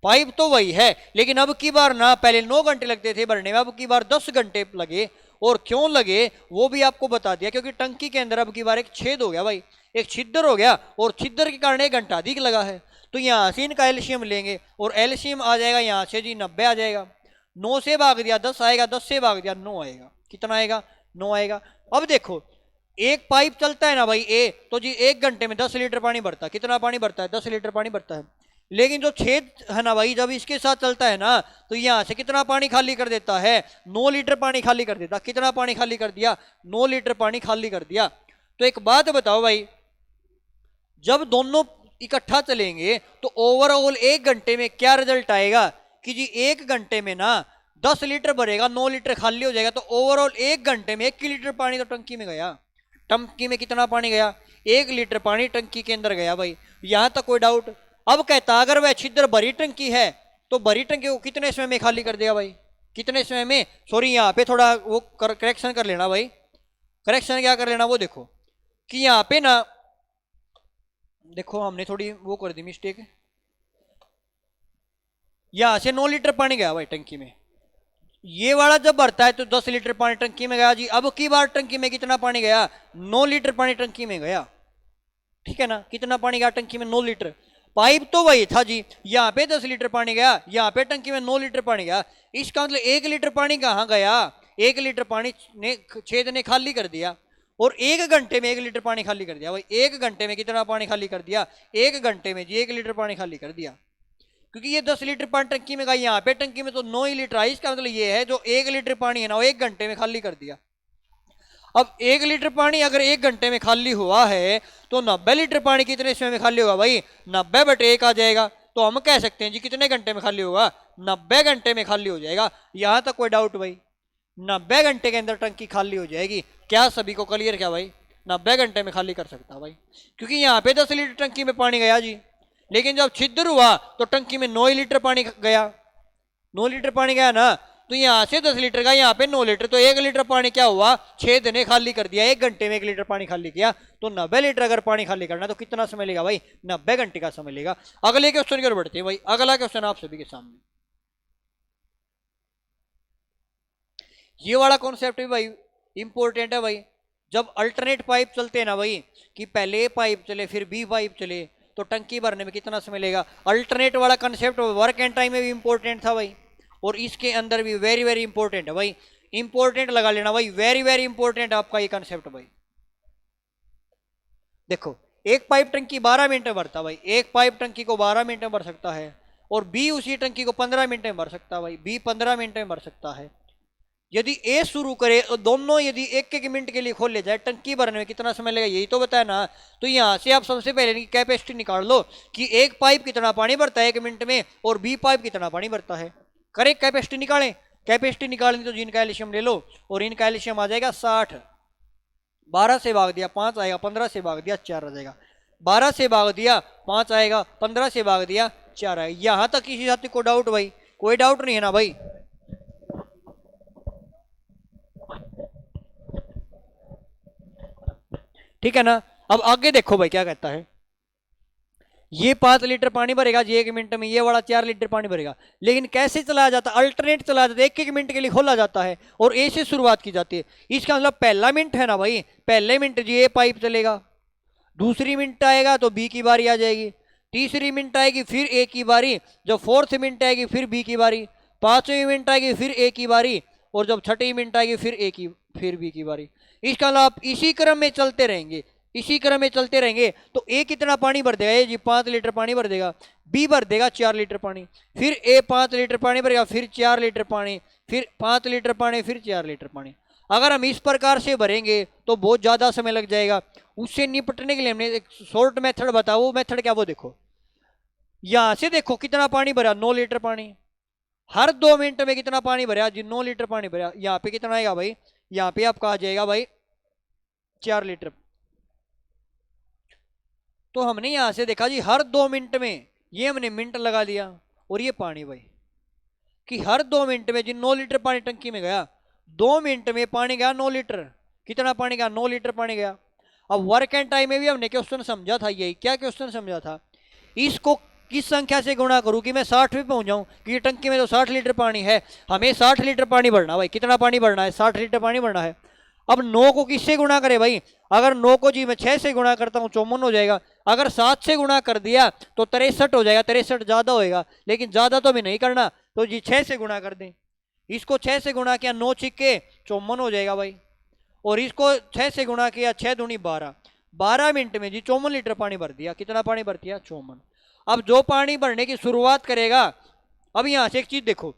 पाइप तो वही है, लेकिन अब की बार ना पहले 9 घंटे लगते थे भरने में, अब की बार 10 घंटे लगे। और क्यों लगे वो भी आपको बता दिया, क्योंकि टंकी के अंदर अब की बार एक छेद हो गया भाई, एक छिद्र हो गया, और छिद्र के कारण 1 घंटा अधिक लगा है। तो यहाँ से इनका एलसीएम लेंगे, और एलसीएम आ जाएगा यहाँ से जी 90 आ जाएगा। 9 से भाग दिया 10 आएगा, 10 से भाग दिया 9 आएगा। कितना आएगा? 9 आएगा। अब देखो एक पाइप चलता है ना भाई ए, तो जी 1 घंटे में 10 लीटर पानी भरता है। कितना पानी भरता है? 10 लीटर पानी भरता है। लेकिन जो छेद है ना भाई, जब इसके साथ चलता है ना, तो यहाँ से कितना पानी खाली कर देता है? 9 लीटर पानी खाली कर देता। कितना पानी खाली कर दिया? 9 लीटर पानी खाली कर दिया। तो एक बात बताओ भाई, जब दोनों इकट्ठा चलेंगे तो ओवरऑल 1 घंटे में क्या रिजल्ट आएगा कि जी 1 घंटे में ना 10 लीटर भरेगा, 9 लीटर खाली हो जाएगा। तो ओवरऑल 1 घंटे में 1 लीटर पानी तो टंकी में गया। टंकी में कितना पानी गया? 1 लीटर पानी टंकी के अंदर गया भाई, यहां तक कोई डाउट? अब कहता अगर वह छिद्र भरी टंकी है तो भरी टंकी को कितने समय में खाली कर देगा भाई? कितने समय में? सॉरी यहाँ पे थोड़ा वो करेक्शन कर लेना भाई। करेक्शन क्या कर लेना वो देखो कि यहाँ पे ना देखो हमने थोड़ी वो कर दी मिस्टेक। यहां से 9 लीटर पानी गया भाई टंकी में, ये वाला जब भरता है तो 10 लीटर पानी टंकी में गया जी। अब की बार टंकी में कितना पानी गया? 9 लीटर पानी टंकी में गया, ठीक है ना? कितना पानी गया टंकी में? 9 लीटर। पाइप तो वही था जी, यहाँ पे 10 लीटर पानी गया, यहाँ पे टंकी में 9 लीटर पानी गया। इसका मतलब 1 लीटर पानी कहाँ गया? 1 लीटर पानी ने छेद ने खाली कर दिया, और 1 घंटे में 1 लीटर पानी खाली कर दिया भाई। 1 घंटे में कितना पानी खाली कर दिया? 1 घंटे में जी 1 लीटर पानी खाली कर दिया, क्योंकि ये 10 लीटर पानी टंकी में गया, यहाँ पे टंकी में तो 9 ही लीटर आई। इसका मतलब ये है जो 1 लीटर पानी है ना वो 1 घंटे में खाली कर दिया। अब 1 लीटर पानी अगर 1 घंटे में खाली हुआ है तो 90 लीटर पानी कितने समय में खाली होगा भाई? 90/1 आ जाएगा। तो हम कह सकते हैं जी कितने घंटे में खाली होगा? 90 घंटे में खाली हो जाएगा। यहां तक कोई डाउट भाई? 90 घंटे के अंदर टंकी खाली हो जाएगी। क्या सभी को क्लियर? क्या भाई 90 घंटे में खाली कर सकता भाई, क्योंकि यहाँ पे 10 लीटर टंकी में पानी गया जी, लेकिन जब छिद्र हुआ तो टंकी में 9 लीटर पानी गया। 9 लीटर पानी गया ना, तो यहाँ से 10 लीटर का, यहाँ पे 9 लीटर, तो 1 लीटर पानी क्या हुआ? छेद ने खाली कर दिया। 1 घंटे में 1 लीटर पानी खाली किया, तो 90 लीटर अगर पानी खाली करना तो कितना समय लेगा भाई? 90 घंटे का समय लेगा। अगले क्वेश्चन की ओर बढ़ते हैं भाई। अगला क्वेश्चन आप सभी के सामने, ये वाला कॉन्सेप्ट भी भाई इंपॉर्टेंट है भाई। जब अल्टरनेट पाइप चलते हैं ना भाई, कि पहले ए पाइप चले फिर बी पाइप चले, तो टंकी भरने में कितना समय लेगा? अल्टरनेट वाला कंसेप्ट वर्क एंड टाइम में भी इंपॉर्टेंट था भाई, और इसके अंदर भी वेरी वेरी इंपॉर्टेंट है भाई। इंपॉर्टेंट लगा लेना भाई, वेरी वेरी इंपॉर्टेंट आपका ये कंसेप्ट भाई। देखो एक पाइप टंकी 12 मिनट में भरता भाई, एक पाइप टंकी को 12 मिनट में भर सकता है, और बी उसी टंकी को 15 मिनट में भर सकता है भाई। बी 15 मिनट में भर सकता है। यदि ए शुरू करे और दोनों यदि 1-1 मिनट के लिए खोल ले जाए, टंकी भरने में कितना समय लगेगा? यही तो बताया ना। तो यहाँ से आप सबसे पहले कैपेसिटी निकाल लो कि एक पाइप कितना पानी भरता है 1 मिनट में, और बी पाइप कितना पानी भरता है। करें कैपेसिटी निकालें। कैपेसिटी निकालेंगे तो जिनका एल्शियम ले लो, और इनका एल्शियम आ जाएगा 60। 12 से भाग दिया 5 आएगा, 15 से भाग दिया 4 आ जाएगा। 12 से भाग दिया 5 आएगा, 15 से भाग दिया 4 आएगा। यहाँ तक किसी साथी को डाउट भाई? कोई डाउट नहीं है ना भाई? ठीक है ना? अब आगे देखो भाई क्या कहता है। ये 5 लीटर पानी भरेगा जी 1 मिनट में, ये वाला 4 लीटर पानी भरेगा। लेकिन कैसे चलाया जाता? अल्टरनेट चलाया जाता है। 1-1 मिनट के लिए खोला जाता है और ए से शुरुआत की जाती है। इसका मतलब पहला मिनट है ना भाई, पहले मिनट जी ए पाइप चलेगा, दूसरी मिनट आएगा तो बी की बारी आ जाएगी, तीसरी मिनट आएगी फिर ए की बारी, जब 4th मिनट आएगी फिर बी की बारी, 5वीं मिनट आएगी फिर ए की बारी, और जब 6ठी मिनट आएगी फिर बी की बारी। इसका मतलब आप इसी क्रम में चलते रहेंगे, इसी क्रम में चलते रहेंगे। तो ए कितना पानी भर देगा? ये जी 5 लीटर पानी भर देगा। बी भर देगा 4 लीटर पानी, फिर ए 5 लीटर पानी भरेगा, फिर 4 लीटर पानी, फिर 5 लीटर पानी, फिर 4 लीटर पानी। अगर हम इस प्रकार से भरेंगे तो बहुत ज़्यादा समय लग जाएगा। उससे निपटने के लिए हमने एक शॉर्ट मेथड बताया। वो मेथड क्या? वो देखो, यहाँ से देखो कितना पानी भरा, 9 लीटर पानी। हर 2 मिनट में कितना पानी भरा जी? 9 लीटर पानी भरा। यहाँ पे कितना आएगा भाई? यहाँ पे आपका आ जाएगा भाई 4 लीटर। तो हमने यहां से देखा जी हर 2 मिनट में, ये हमने मिनट लगा दिया, और ये पानी भाई कि हर 2 मिनट में जी 9 लीटर पानी टंकी में गया। 2 मिनट में पानी गया 9 लीटर। कितना पानी गया? 9 लीटर पानी गया। अब वर्क एंड टाइम में भी हमने क्वेश्चन समझा था। यही क्या क्वेश्चन समझा था? इसको किस संख्या से गुणा करूं कि मैं 60 पे पहुंच जाऊं, कि टंकी में तो 60 लीटर पानी है, हमें 60 लीटर पानी भरना भाई। कितना पानी भरना है? 60 लीटर पानी भरना है। अब 9 को किससे गुणा करे भाई? अगर 9 को जी मैं 6 से गुणा करता हूं 54 हो जाएगा। अगर 7 से गुणा कर दिया तो 63 हो जाएगा। 63 ज्यादा होएगा, लेकिन ज्यादा तो हमें नहीं करना, तो जी 6 से गुणा कर दें। इसको 6 से गुणा किया, 9 छिक्के 54 हो जाएगा भाई। और इसको 6 से गुणा किया, 6 दूनी 12, 12 मिनट में जी 54 लीटर पानी भर दिया। कितना पानी भर दिया? 54। अब जो पानी भरने की शुरुआत करेगा, अब यहां से एक चीज देखो,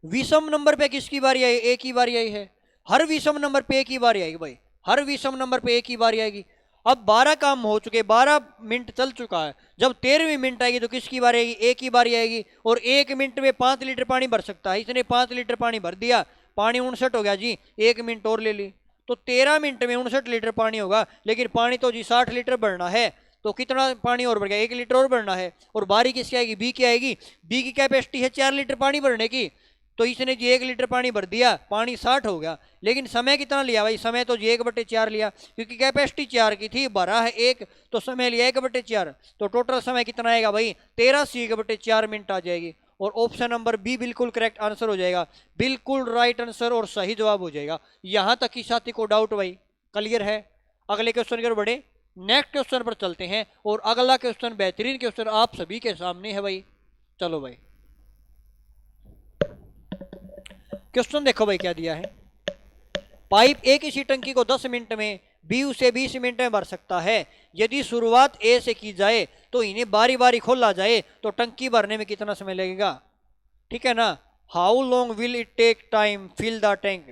विषम नंबर पे किसकी बारी आई? ए की बारी आई है। हर विषम नंबर पे ए की बारी आएगी भाई, हर विषम नंबर पे ए की बारी आएगी। अब 12 काम हो चुके, 12 मिनट चल चुका है। जब 13वीं मिनट आएगी तो किसकी बारी आएगी? एक ही बारी आएगी। और 1 मिनट में 5 लीटर पानी भर सकता है, इसने 5 लीटर पानी भर दिया, पानी 59 हो गया जी। 1 मिनट और ले ली तो 13 मिनट में 59 लीटर पानी होगा। लेकिन पानी तो जी 60 लीटर भरना है, तो कितना पानी और बढ़ गया? 1 लीटर और बढ़ना है। और बारी किसकी आएगी? बी की आएगी। बी की कैपेसिटी है 4 लीटर पानी भरने की, तो इसने जी 1 लीटर पानी भर दिया, पानी 60 हो गया। लेकिन समय कितना लिया भाई? समय तो जी 1/4 लिया, क्योंकि कैपेसिटी 4 की थी, भरा है 1, तो समय लिया 1/4। तो टोटल समय कितना आएगा भाई? 13 1/4 मिनट आ जाएगी। और ऑप्शन नंबर बी बिल्कुल करेक्ट आंसर हो जाएगा, बिल्कुल राइट आंसर और सही जवाब हो जाएगा। यहां तक की साथी को डाउट भाई क्लियर है? अगले क्वेश्चन की ओर बढ़े, नेक्स्ट क्वेश्चन पर चलते हैं। और अगला क्वेश्चन बेहतरीन क्वेश्चन आप सभी के सामने है भाई। चलो भाई क्वेश्चन देखो भाई क्या दिया है। पाइप ए की टंकी को 10 मिनट में, बी उसे 20 मिनट में भर सकता है। यदि शुरुआत ए से की जाए तो इन्हें बारी बारी खोला जाए तो टंकी भरने में कितना समय लगेगा? ठीक है ना। How long will it take time fill the tank,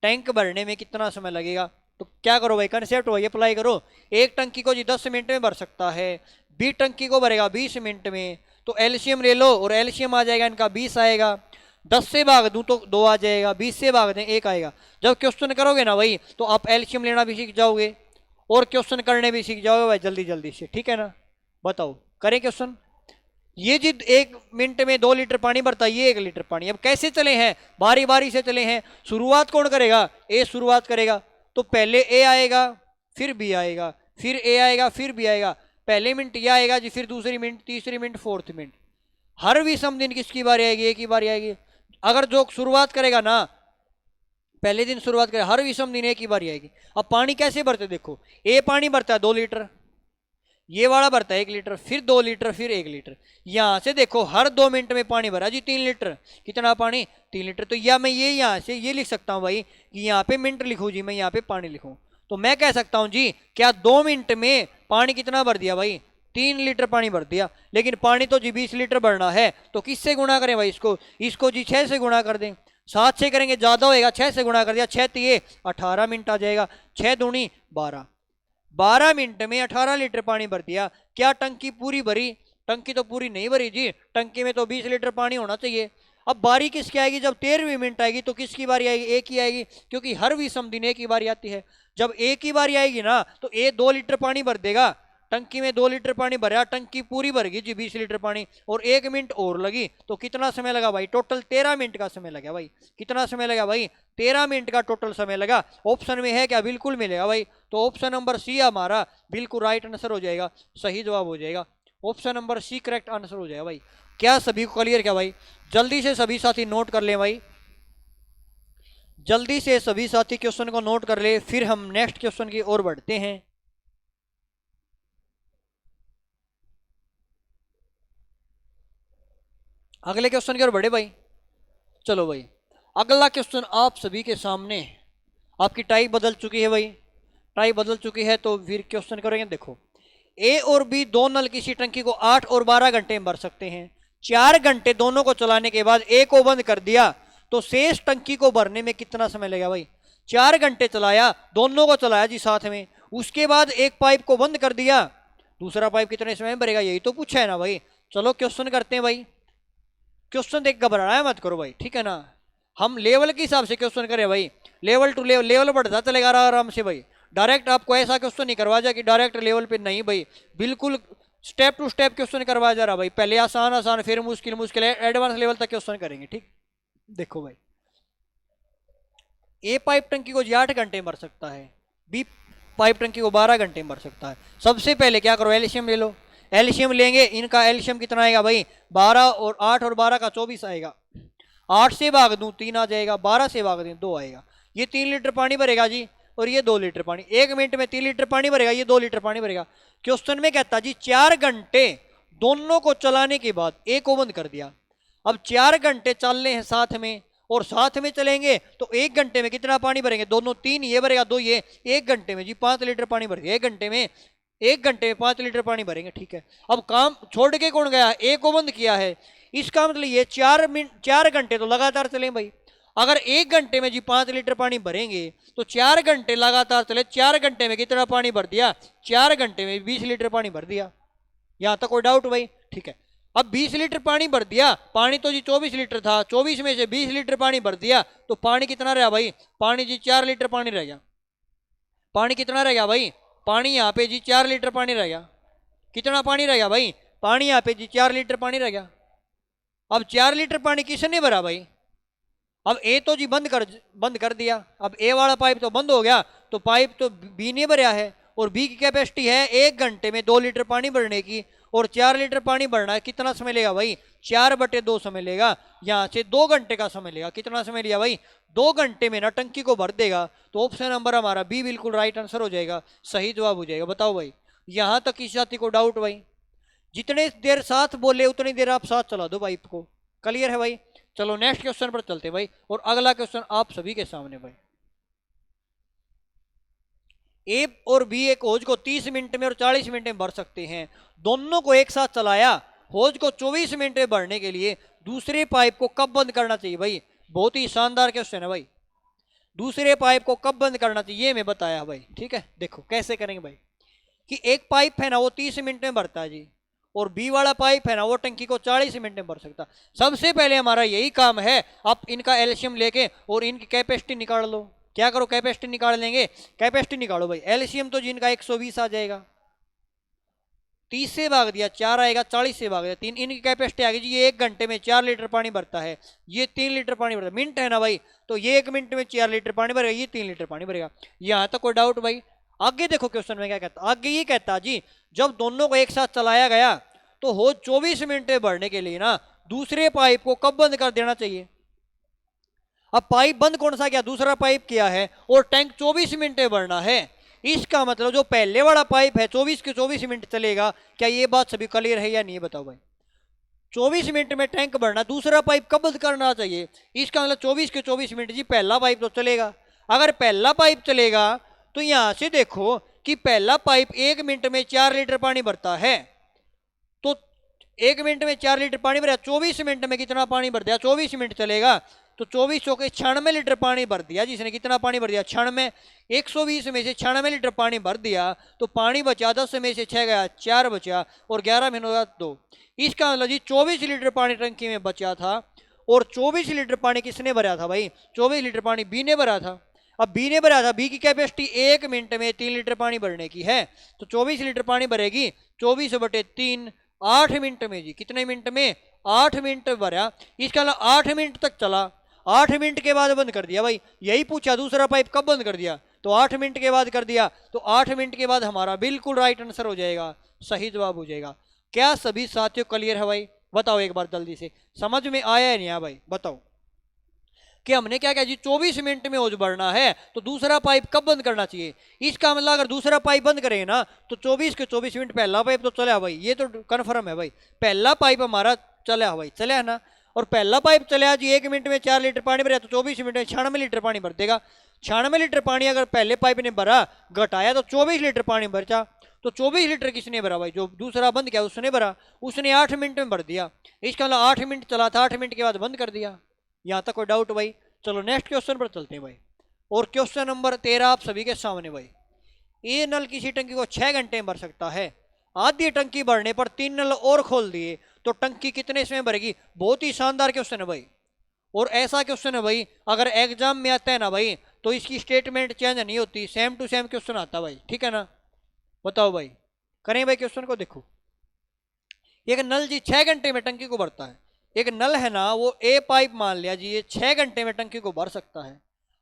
tank भरने में कितना समय लगेगा? तो क्या करो भाई, कंसेप्ट भाई अप्लाई करो। एक टंकी को जी 10 मिनट में भर सकता है, बी टंकी को भरेगा 20 मिनट में, तो एलसीएम ले लो, और एलसीएम आ जाएगा इनका 20 आएगा। 10 से भाग दूं तो 2 आ जाएगा, 20 से भाग दें 1 आएगा। जब क्वेश्चन करोगे ना भाई तो आप एलसीएम लेना भी सीख जाओगे और क्वेश्चन करने भी सीख जाओगे भाई जल्दी जल्दी से। ठीक है ना, बताओ करें क्वेश्चन। ये जी 1 मिनट में 2 लीटर पानी भरता है, ये 1 लीटर पानी। अब कैसे चले हैं? बारी बारी से चले हैं। शुरुआत कौन करेगा? ए शुरुआत करेगा, तो पहले ए आएगा, फिर बी आएगा, फिर ए आएगा, फिर बी आएगा। पहले मिनट ये आएगा जी, फिर दूसरी मिनट, तीसरी मिनट, फोर्थ मिनट। हर विषम दिन किसकी बारी आएगी? एक ही बारी आएगी। अगर जो शुरुआत करेगा ना, पहले दिन शुरुआत करेगा, हर विषम दिन एक ही बारी आएगी। अब पानी कैसे भरते देखो, ए पानी भरता है 2 लीटर, ये वाला भरता है 1 लीटर, फिर 2 लीटर, फिर 1 लीटर। यहां से देखो हर 2 मिनट में पानी भरा जी 3 लीटर। कितना पानी? 3 लीटर। तो या मैं ये यहां से ये लिख सकता हूं भाई कि यहाँ पे मिनट लिखूं जी, मैं यहाँ पे पानी लिखूं, तो मैं कह सकता हूं जी क्या 2 मिनट में पानी कितना भर दिया भाई? 3 लीटर पानी भर दिया। लेकिन पानी तो जी 20 लीटर भरना है, तो किससे गुणा करें भाई? इसको जी 6 से गुणा कर दें। 7 से करेंगे ज्यादा होएगा, 6 से गुणा कर दिया, 6 तिये 18 मिनट आ जाएगा, 6 दूनी 12, 12 मिनट में 18 लीटर पानी भर दिया। क्या टंकी पूरी भरी? टंकी तो पूरी नहीं भरी जी, टंकी में तो 20 लीटर पानी होना चाहिए। अब बारी किसकी आएगी? जब 13वीं मिनट आएगी तो किसकी बारी आएगी? एक ही आएगी, क्योंकि हर विषम दिन एक ही बारी आती है। जब एक ही बारी आएगी ना तो ए 2 लीटर पानी भर देगा, टंकी में 2 लीटर पानी भरा, टंकी पूरी भर गई जी 20 लीटर पानी, और 1 मिनट और लगी, तो कितना समय लगा भाई? टोटल 13 मिनट का समय लगा भाई। कितना समय लगा भाई? 13 मिनट का टोटल समय लगा। ऑप्शन में है क्या? बिल्कुल मिलेगा भाई। तो ऑप्शन नंबर सी हमारा बिल्कुल राइट आंसर हो जाएगा, सही जवाब हो जाएगा। Option number C correct answer हो जाएगा भाई। क्या सभी को क्लियर? क्या भाई जल्दी से सभी साथी नोट कर ले भाई, जल्दी से सभी साथी क्वेश्चन को नोट कर ले, फिर हम नेक्स्ट क्वेश्चन की ओर बढ़ते हैं। अगले क्वेश्चन की ओर बढ़े भाई। चलो भाई अगला क्वेश्चन आप सभी के सामने। आपकी टाइप बदल चुकी है भाई, टाइप बदल चुकी है, तो फिर क्वेश्चन करेंगे। देखो ए और बी दो नल किसी टंकी को 8 और 12 घंटे में भर सकते हैं। 4 घंटे दोनों को चलाने के बाद ए को बंद कर दिया तो शेष टंकी को भरने में कितना समय लगेगा भाई? 4 घंटे चलाया, दोनों को चलाया जी साथ में, उसके बाद एक पाइप को बंद कर दिया, दूसरा पाइप कितने समय में भरेगा? यही तो पूछा है ना भाई। चलो क्वेश्चन करते हैं भाई। क्वेश्चन देख घबराना मत करो भाई, ठीक है ना। हम लेवल के हिसाब से क्वेश्चन करें भाई, लेवल टू लेवल, लेवल बढ़ता चलेगा आराम से भाई। डायरेक्ट आपको ऐसा क्वेश्चन नहीं करवा जा कि डायरेक्ट लेवल पे, नहीं भाई, बिल्कुल स्टेप टू स्टेप क्वेश्चन करवा जा रहा भाई। पहले आसान आसान, फिर मुश्किल मुश्किल, एडवांस लेवल तक क्वेश्चन करेंगे, ठीक। देखो भाई ए पाइप टंकी को 8 घंटे में भर सकता है, बी पाइप टंकी को 12 घंटे में भर सकता है। सबसे पहले क्या करो, एलसीएम ले लो। एलसीएम लेंगे, इनका एलसीएम कितना आएगा भाई? 12 और 8 और 12 का 24 आएगा। 8 से भाग दूं 3 आ जाएगा, 12 से भाग दें 2 आएगा। ये 3 लीटर पानी भरेगा जी, और ये 2 लीटर पानी। 1 मिनट में 3 लीटर पानी भरेगा, ये 2 लीटर पानी भरेगा। क्वेश्चन में कहता जी 4 घंटे दोनों को चलाने के बाद ए को बंद कर दिया। अब 4 घंटे चलने हैं साथ में, और साथ में चलेंगे तो 1 घंटे में कितना पानी भरेंगे? दोनों, 3 ये भरेगा 2 ये, 1 घंटे में जी 5 लीटर पानी भर दिया। 1 घंटे में 5 लीटर पानी भरेंगे, ठीक है। अब काम छोड़ के कौन गया? ए को बंद किया है। इसका मतलब ये 4 घंटे तो लगातार चले भाई। अगर 1 घंटे में जी 5 लीटर पानी भरेंगे तो 4 घंटे लगातार चले, 4 घंटे में कितना पानी भर दिया, 4 घंटे में 20 लीटर पानी भर दिया। यहां तक कोई डाउट भाई? ठीक है। अब 20 लीटर पानी भर दिया, पानी तो जी 24 लीटर था, 24 में से 20 लीटर पानी भर दिया तो पानी कितना रहा भाई? पानी जी 4 लीटर पानी रह गया। पानी कितना रह गया भाई? पानी यहाँ पे जी 4 लीटर पानी रह गया। कितना पानी रह गया भाई? पानी यहाँ पे जी 4 लीटर पानी रह गया। अब 4 लीटर पानी किसने भरा भाई? अब ए तो जी बंद कर दिया। अब ए वाला पाइप तो बंद हो गया, तो पाइप तो बी ने भरा है, और बी की कैपेसिटी है 1 घंटे में 2 लीटर पानी भरने की, और 4 लीटर पानी भरना है। कितना समय लेगा भाई? 4/2 समय लेगा। यहाँ से 2 घंटे का समय लेगा। कितना समय लिया भाई? 2 घंटे में ना टंकी को भर देगा। तो ऑप्शन नंबर हमारा बी बिल्कुल राइट आंसर हो जाएगा, सही जवाब हो जाएगा। बताओ भाई, यहाँ तक किसी साथी को डाउट भाई? जितने देर साथ बोले उतनी देर आप साथ चला दो पाइप को। क्लियर है भाई? चलो नेक्स्ट क्वेश्चन पर चलते भाई, और अगला क्वेश्चन आप सभी के सामने भाई। ए और बी एक होज को 30 मिनट में और 40 मिनट में भर सकते हैं। दोनों को एक साथ चलाया। होज को 24 मिनट में भरने के लिए दूसरे पाइप को कब बंद करना चाहिए भाई? बहुत ही शानदार क्वेश्चन है भाई। दूसरे पाइप को कब बंद करना चाहिए ये मैं बताया भाई। ठीक है, देखो कैसे करेंगे भाई, कि एक पाइप है ना वो 30 मिनट में भरता है जी, और बी वाला पाइप है ना वो टंकी को 40 मिनट में भर सकता। सबसे पहले हमारा यही काम है, आप इनका एलसीएम लेके और इनकी कैपेसिटी निकाल लो। क्या करो? कैपेसिटी निकाल लेंगे। कैपेसिटी निकालो भाई। एलसीएम तो जिनका 120 आ जाएगा, 30 से भाग दिया 4 आएगा, 40 से भाग दिया 3। इनकी कैपेसिटी आ गई जी, ये 1 घंटे में 4 लीटर पानी भरता है, ये 3 लीटर पानी भरता है। मिनट है ना भाई, तो ये 1 मिनट में 4 लीटर पानी भरेगा, ये 3 लीटर पानी भरेगा। यहाँ तक कोई डाउट भाई? आगे देखो क्वेश्चन में क्या कहता। आगे ये कहता जी, जब दोनों को एक साथ चलाया गया तो हो 24 मिनट में भरने के लिए ना दूसरे पाइप को कब बंद कर देना चाहिए? अब पाइप बंद कौन सा किया? दूसरा पाइप किया है, और टैंक 24 मिनट में भरना है। इसका मतलब जो पहले वाला पाइप है 24 के 24 मिनट चलेगा। क्या ये बात सभी क्लियर है या नहीं? बताओ भाई। 24 मिनट में टैंक भरना, दूसरा पाइप कब बंद करना चाहिए? इसका मतलब 24 के 24 मिनट जी पहला पाइप तो चलेगा। अगर पहला पाइप चलेगा तो यहां से देखो कि पहला पाइप 1 मिनट में 4 लीटर पानी भरता है, तो 1 मिनट में 4 लीटर पानी भरा, 24 मिनट में कितना पानी भर दिया? 24 मिनट चलेगा तो 24 के 96 लीटर पानी भर दिया। जिसने कितना पानी भर दिया? 96। 120 में से 96 लीटर पानी भर दिया तो पानी बचा 10 में से 6 गया, 4 बचा, और 11 में 2। इसका मतलब जी 24 लीटर पानी टंकी में बचा था, और 24 लीटर पानी किसने भरा था भाई? 24 लीटर पानी बी ने भरा था। अब बी ने भरा था, बी की कैपेसिटी 1 मिनट में 3 लीटर पानी भरने की है, तो 24 लीटर पानी भरेगी। 24/3 8 मिनट में जी, कितने मिनट में? 8 मिनट भरा। इसका मतलब 8 मिनट तक चला, 8 मिनट के बाद बंद कर दिया भाई। यही पूछा दूसरा पाइप कब बंद कर दिया, तो 8 मिनट के बाद कर दिया। तो 8 मिनट के बाद हमारा बिल्कुल राइट आंसर हो जाएगा, सही जवाब हो जाएगा। क्या सभी साथियों क्लियर है भाई? बताओ एक बार जल्दी से, समझ में आया है नहीं आया भाई? बताओ कि हमने क्या किया जी, 24 मिनट में होज भरना है तो दूसरा पाइप कब बंद करना चाहिए। इसका मतलब अगर दूसरा पाइप बंद करें ना तो 24 के 24 मिनट पहला पाइप तो चला भाई, ये तो कन्फर्म है भाई। पहला पाइप हमारा चला भाई, चला है ना। और पहला पाइप चला जी 1 मिनट में 4 लीटर पानी भरा, तो 24 मिनट में 96 लीटर पानी भर देगा। 96 लीटर पानी अगर पहले पाइप ने भरा, घटाया तो 24 लीटर पानी बचा। तो 24 लीटर किसने भरा भाई? जो दूसरा बंद किया उसने भरा, उसने 8 मिनट में भर दिया। इसका मतलब 8 मिनट चला था, 8 मिनट के बाद बंद कर दिया। यहाँ तक कोई डाउट भाई? चलो नेक्स्ट क्वेश्चन पर चलते हैं भाई, और क्वेश्चन नंबर 13 आप सभी के सामने भाई। ये नल किसी टंकी को 6 घंटे में भर सकता है। आधी टंकी भरने पर 3 नल और खोल दिए तो टंकी कितने समय भरेगी? बहुत ही शानदार क्वेश्चन है भाई, और ऐसा क्वेश्चन है भाई अगर एग्जाम में आता है ना भाई तो इसकी स्टेटमेंट चेंज नहीं होती, सेम टू सेम क्वेश्चन आता भाई। ठीक है ना? बताओ भाई, करें भाई क्वेश्चन को। देखो एक नल जी 6 घंटे में टंकी को भरता है। एक नल है ना वो ए पाइप मान लिया जी, ये 6 घंटे में टंकी को भर सकता है।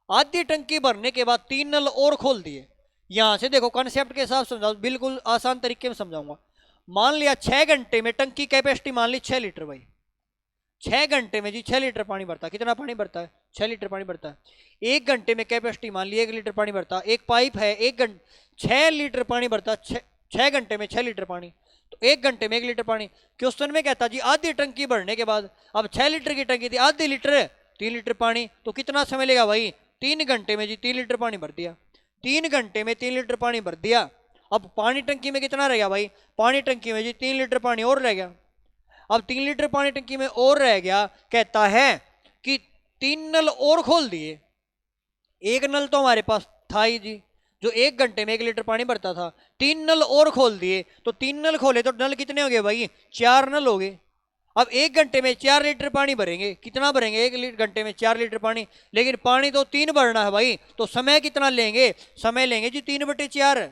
आधी टंकी भरने के बाद 3 नल और खोल दिए। यहां से देखो कॉन्सेप्ट के साथ समझाओ, बिल्कुल आसान तरीके में समझाऊंगा। मान लिया 6 घंटे में टंकी कैपेसिटी मान ली 6 लीटर भाई। 6 घंटे में जी 6 लीटर पानी भरता है। कितना पानी भरता है? 6 लीटर पानी भरता है। 1 घंटे में कैपेसिटी मान ली 1 लीटर पानी भरता है। एक पाइप है 6 लीटर पानी भरता है। 6 घंटे में 6 लीटर पानी, तो 1 घंटे में 1 लीटर पानी। क्वेश्चन में कहता जी आधी टंकी भरने के बाद, अब 6 लीटर की टंकी थी, आधी लीटर 3 लीटर पानी, तो कितना समय लेगा भाई? 3 घंटे में जी 3 लीटर पानी भर दिया। 3 घंटे में 3 लीटर पानी भर दिया। अब पानी टंकी में कितना रह गया भाई? पानी टंकी में जी 3 लीटर पानी और रह गया। अब 3 लीटर पानी टंकी में और रह गया, कहता है कि 3 नल और खोल दिए। एक नल तो हमारे पास था ही जी, जो 1 घंटे में 1 लीटर पानी भरता था। 3 नल और खोल दिए, तो 3 नल खोले तो नल कितने हो गए भाई? 4 नल हो गए। अब 1 घंटे में 4 लीटर पानी भरेंगे, कितना भरेंगे? 1 घंटे में 4 लीटर पानी, लेकिन पानी तो 3 भरना है भाई, तो समय कितना लेंगे? समय लेंगे जी 3/4,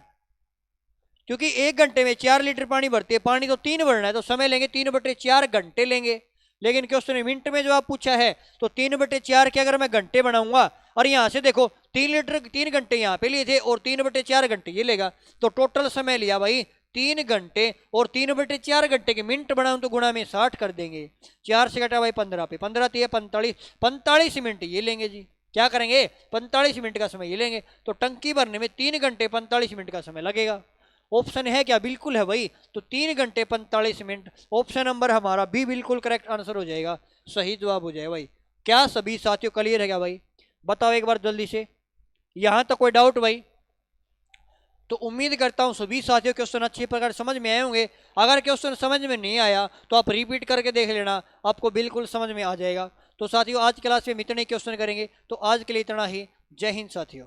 क्योंकि 1 घंटे में 4 लीटर पानी भरती है, पानी तो 3 भरना है, तो समय लेंगे 3/4 घंटे लेंगे। लेकिन क्वेश्चन ने मिनट में जवाब पूछा है, तो 3/4 के अगर मैं घंटे बनाऊंगा, और यहां से देखो 3 लीटर 3 घंटे यहां पे लिए थे और 3/4 घंटे ये लेगा, तो टोटल समय लिया भाई 3 घंटे, और 3/4 घंटे के मिनट बनाऊं तो गुणा में 60 कर देंगे। 4 से घटा भाई 15 पे, 15 तो 45 मिनट ये लेंगे जी। क्या करेंगे? 45 मिनट का समय ये लेंगे, तो टंकी भरने में 3 घंटे 45 मिनट का समय लगेगा। ऑप्शन है क्या? बिल्कुल है भाई, तो 3 घंटे 45 मिनट, ऑप्शन नंबर हमारा बी बिल्कुल करेक्ट आंसर हो जाएगा, सही जवाब हो जाएगा भाई। क्या सभी साथियों क्लियर है क्या भाई? बताओ एक बार जल्दी से, यहां तक कोई डाउट भाई? तो उम्मीद करता हूं सभी साथियों क्वेश्चन अच्छी प्रकार समझ में आए होंगे। अगर क्वेश्चन समझ में नहीं आया तो आप रिपीट करके देख लेना, आपको बिल्कुल समझ में आ जाएगा। तो साथियों आज क्लास में इतने क्वेश्चन करेंगे, तो आज के लिए इतना ही। जय हिंद साथियों।